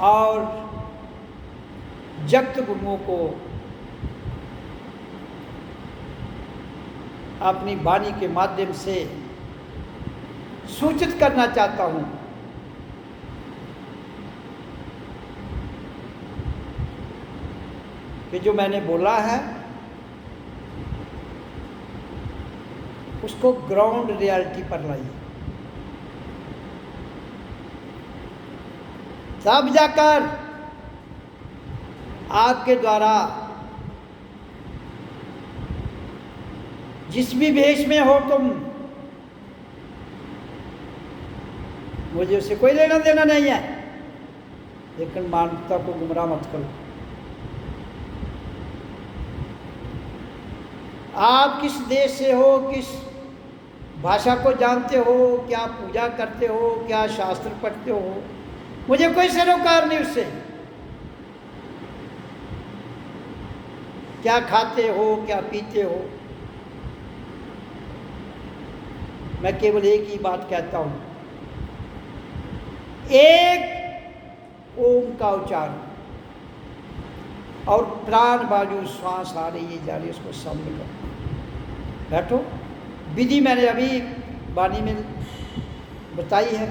और जगत गुरुओं को अपनी वाणी के माध्यम से सूचित करना चाहता हूं कि जो मैंने बोला है उसको ग्राउंड रियलिटी पर लाइए, तब जाकर आपके द्वारा जिस भी वेश में हो तुम, मुझे उससे कोई लेना देना नहीं है, लेकिन मानवता को गुमराह मत करो। आप किस देश से हो, किस भाषा को जानते हो, क्या पूजा करते हो, क्या शास्त्र पढ़ते हो, मुझे कोई सरोकार नहीं उससे। क्या खाते हो, क्या पीते हो, मैं केवल एक ही बात कहता हूं, एक ओम का उच्चारण और प्राण बाजू श्वास आ रही है जा रही है उसको सामने करो। बैठो, विधि मैंने अभी वाणी में बताई है,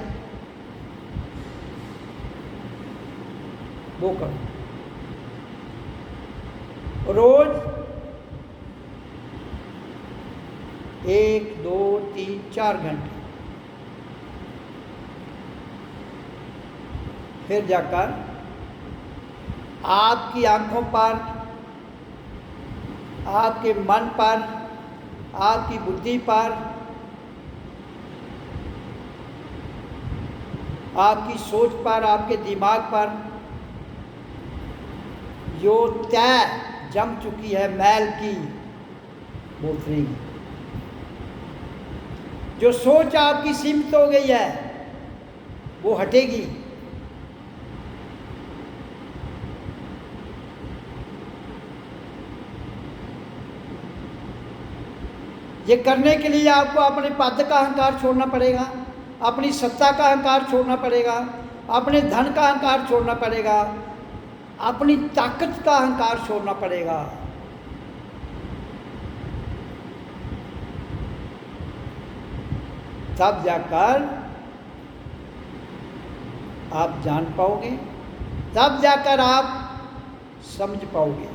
वो करो। रोज 1, 2, 3, 4 घंटे, फिर जाकर आपकी आंखों पर, आपके मन पर, आपकी बुद्धि पर, आपकी सोच पर, आपके दिमाग पर जो तय जम चुकी है मैल की वो उतरेगी। जो सोच आपकी सीमित हो गई है वो हटेगी। ये करने के लिए आपको अपने पद का अहंकार छोड़ना पड़ेगा, अपनी सत्ता का अहंकार छोड़ना पड़ेगा, अपने धन का अहंकार छोड़ना पड़ेगा, अपनी ताकत का अहंकार छोड़ना पड़ेगा। तब जाकर आप जान पाओगे, तब जाकर आप समझ पाओगे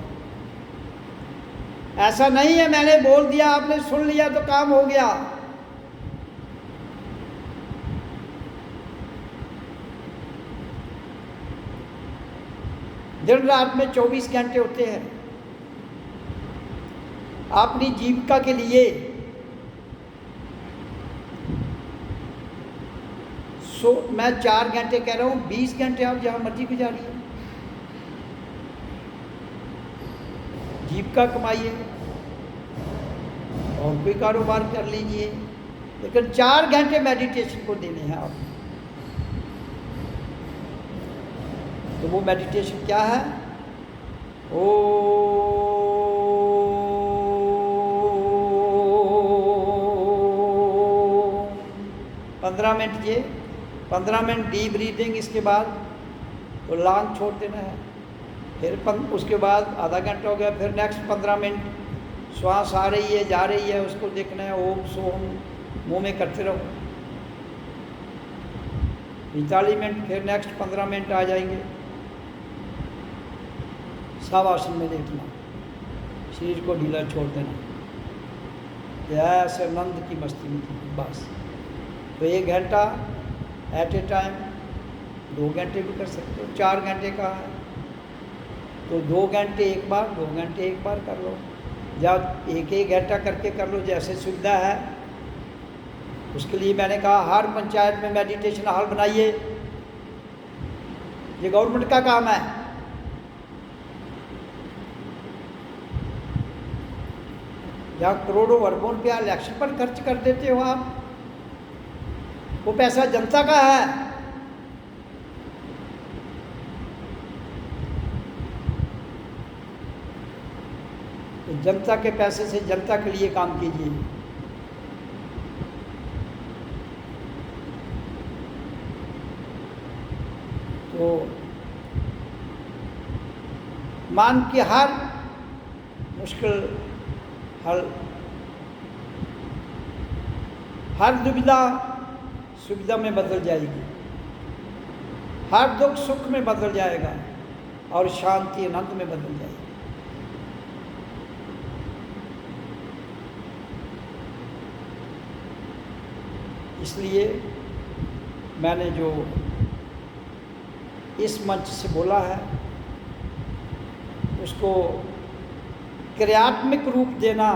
ऐसा नहीं है मैंने बोल दिया आपने सुन लिया तो काम हो गया। दिन रात में 24 घंटे होते हैं। अपनी जीविका के लिए मैं 4 घंटे कह रहा हूँ, 20 घंटे आप जहाँ मर्जी गुजारिए, जीविका कमाइए और कोई कारोबार कर लीजिए, लेकिन 4 घंटे मेडिटेशन को देने हैं आप। तो वो मेडिटेशन क्या है? ओ 15 मिनट ये 15 मिनट डीप ब्रीदिंग, इसके बाद तो लॉन्ग छोड़ देना है। फिर उसके बाद आधा घंटा हो गया, फिर नेक्स्ट 15 मिनट श्वास आ रही है जा रही है उसको देखना है, ओम सोम मुंह में करते रहो 45 मिनट। फिर नेक्स्ट 15 मिनट आ जाएंगे शवासन में लेटना, शरीर को ढीला छोड़ देना, ऐसे आनंद की मस्ती में बस। तो 1 घंटा एट ए टाइम, 2 घंटे भी कर सकते हो, 4 घंटे का है तो 2 घंटे एक बार, 2 घंटे एक बार कर लो, या 1-1 घंटा करके कर लो, जैसे सुविधा है। उसके लिए मैंने कहा हर पंचायत में मेडिटेशन हॉल बनाइए, ये गवर्नमेंट का काम है। जहाँ करोड़ों अरबों रुपया इलेक्शन पर खर्च कर देते हो आप, वो पैसा जनता का है। तो जनता के पैसे से जनता के लिए काम कीजिए। तो मान की हर मुश्किल हल, हर दुविधा सुविधा में बदल जाएगी, हर दुख सुख में बदल जाएगा और शांति आनंद में बदल जाएगी। इसलिए मैंने जो इस मंच से बोला है उसको क्रियात्मक रूप देना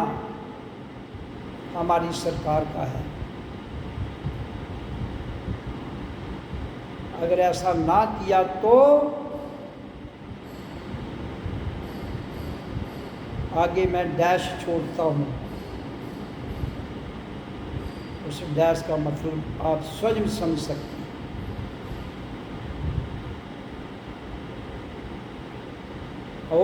हमारी सरकार का है। अगर ऐसा ना किया तो आगे मैं डैश छोड़ता हूँ। उस डैश का मतलब आप स्वयं समझ सकते हैं। ओ